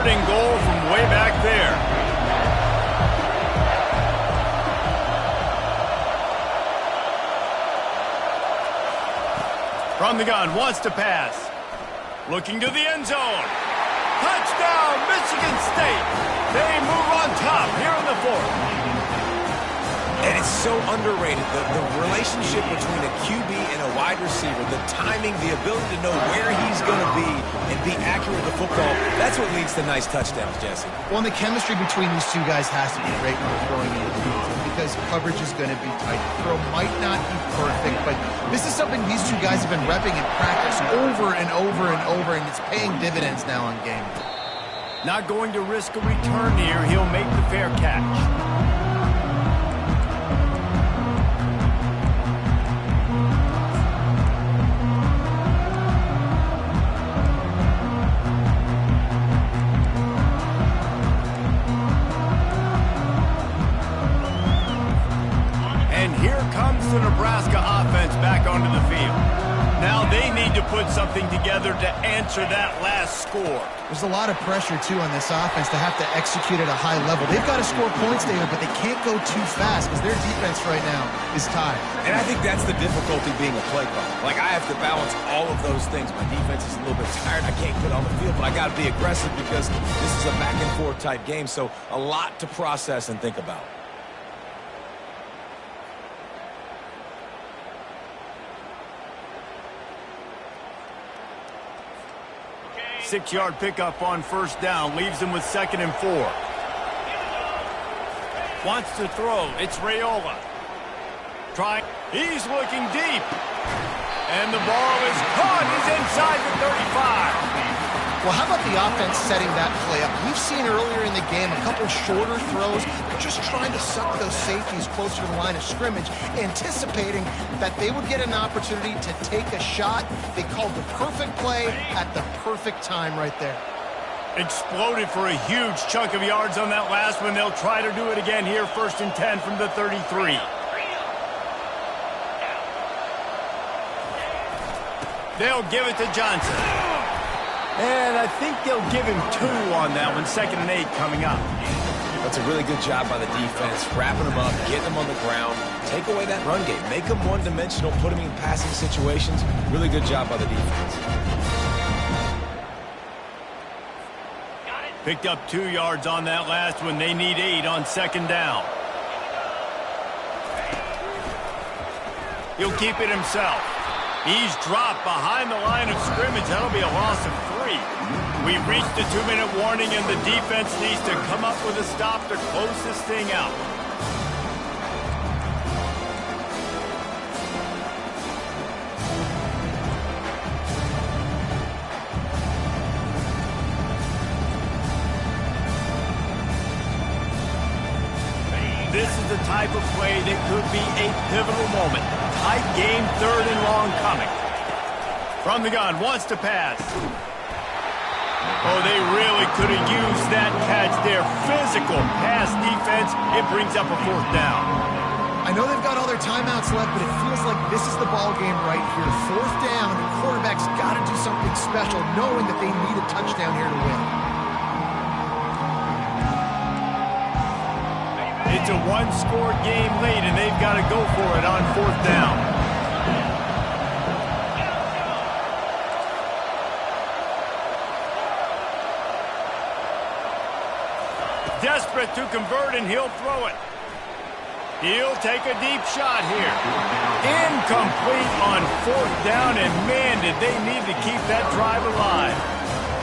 And goal from way back there. From the gun, wants to pass. Looking to the end zone. Touchdown, Michigan State. They move on top here in the fourth. And it's so underrated, the relationship between a QB and a wide receiver, the timing, the ability to know where he's going to be and be accurate with the football, that's what leads to nice touchdowns, Jesse. Well, and the chemistry between these two guys has to be great when they're throwing into the field because coverage is going to be tight. The throw might not be perfect, but this is something these two guys have been repping in practice over and over and over, and it's paying dividends now on game. Not going to risk a return here. He'll make the fair catch. The Nebraska offense back onto the field. Now they need to put something together to answer that last score. There's a lot of pressure, too, on this offense to have to execute at a high level. They've got to score points there, but they can't go too fast because their defense right now is tired. And I think that's the difficulty being a play caller. Like, I have to balance all of those things. My defense is a little bit tired. I can't get on the field, but I got to be aggressive because this is a back-and-forth type game, so a lot to process and think about. 6-yard pickup on first down. Leaves him with 2nd and 4. Wants to throw. It's Raiola. Trying. He's looking deep. And the ball is caught. He's inside the 35. Well, how about the offense setting that play up? We've seen earlier in the game a couple shorter throws. They're just trying to suck those safeties closer to the line of scrimmage, anticipating that they would get an opportunity to take a shot. They called the perfect play at the perfect time right there. Exploded for a huge chunk of yards on that last one. They'll try to do it again here, 1st and 10 from the 33. They'll give it to Johnson. And I think they'll give him 2 on that one. 2nd and 8 coming up. That's a really good job by the defense, wrapping them up, getting them on the ground, take away that run game, make them one-dimensional, put them in passing situations. Really good job by the defense. Picked up 2 yards on that last one. They need 8 on 2nd down. He'll keep it himself. He's dropped behind the line of scrimmage. That'll be a loss of 3. We've reached the 2-minute warning, and the defense needs to come up with a stop to close this thing out. This is the type of play that could be a pivotal moment. Tight game, 3rd and long coming. From the gun, wants to pass. Oh, they really could have used that catch there. Physical pass defense. It brings up a 4th down. I know they've got all their timeouts left, but it feels like this is the ball game right here. 4th down, and quarterback's got to do something special, knowing that they need a touchdown here to win. It's a 1-score game late, and they've got to go for it on 4th down. Desperate to convert, and he'll throw it. He'll take a deep shot here. Incomplete on 4th down, and man, did they need to keep that drive alive.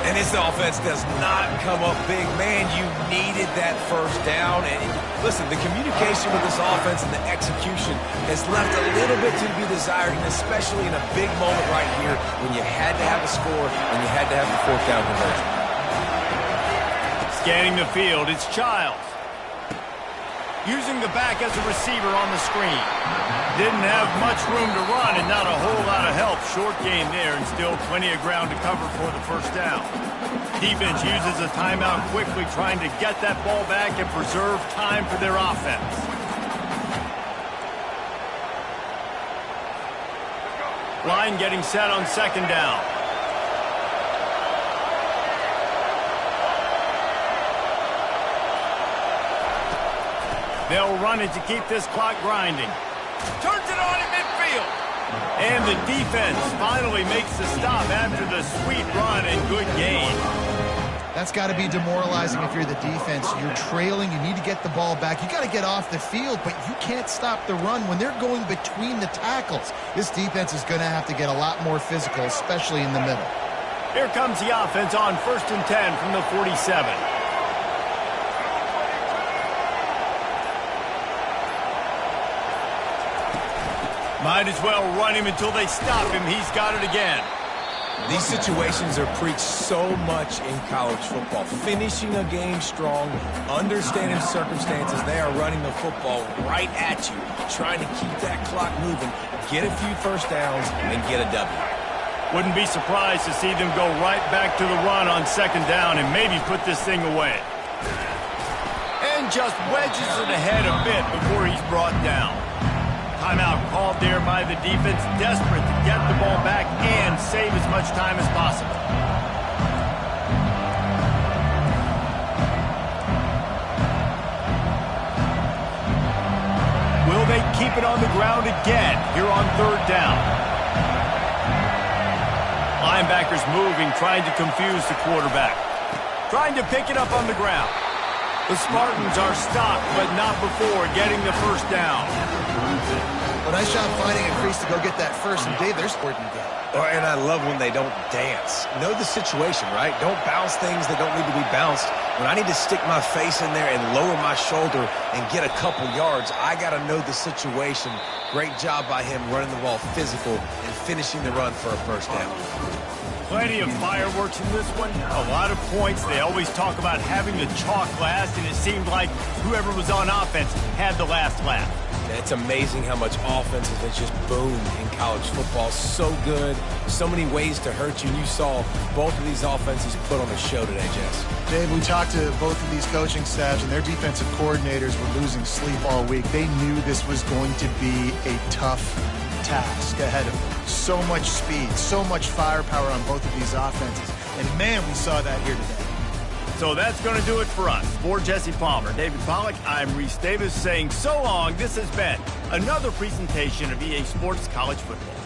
And this offense does not come up big. Man, you needed that 1st down. And listen, the communication with this offense and the execution has left a little bit to be desired, and especially in a big moment right here when you had to have a score and you had to have the 4th down conversion. Scanning the field, it's Childs. Using the back as a receiver on the screen. Didn't have much room to run and not a whole lot of help. Short gain there and still plenty of ground to cover for the first down. Defense uses a timeout quickly, trying to get that ball back and preserve time for their offense. Line getting set on second down. They'll run it to keep this clock grinding. Turns it on in midfield. And the defense finally makes the stop after the sweet run and good gain. That's got to be demoralizing if you're the defense. You're trailing. You need to get the ball back. You got to get off the field, but you can't stop the run when they're going between the tackles. This defense is going to have to get a lot more physical, especially in the middle. Here comes the offense on 1st and 10 from the 47. Might as well run him until they stop him. He's got it again. These situations are preached so much in college football. Finishing a game strong, understanding circumstances. They are running the football right at you, trying to keep that clock moving, get a few first downs, and get a W. Wouldn't be surprised to see them go right back to the run on second down and maybe put this thing away. And just wedges it ahead a bit before he's brought down. Timeout called there by the defense, desperate to get the ball back and save as much time as possible. Will they keep it on the ground again here on third down? Linebackers moving, trying to confuse the quarterback. Trying to pick it up on the ground. The Spartans are stopped, but not before getting the first down. Well, nice job finding a crease to go get that first. And Dave, they're sporting again. And I love when they don't dance. Know the situation, right? Don't bounce things that don't need to be bounced. When I need to stick my face in there and lower my shoulder and get a couple yards, I got to know the situation. Great job by him running the ball physical and finishing the run for a first down. Plenty of fireworks in this one. A lot of points. They always talk about having the chalk last, and it seemed like whoever was on offense had the last laugh. It's amazing how much offenses have just boomed in college football. So good. So many ways to hurt you. And you saw both of these offenses put on a show today, Jess. Dave, we talked to both of these coaching staffs, and their defensive coordinators were losing sleep all week. They knew this was going to be a tough task ahead of them. So much speed, so much firepower on both of these offenses. And, man, we saw that here today. So that's going to do it for us. For Jesse Palmer, David Pollack, I'm Reese Davis saying so long. This has been another presentation of EA Sports College Football.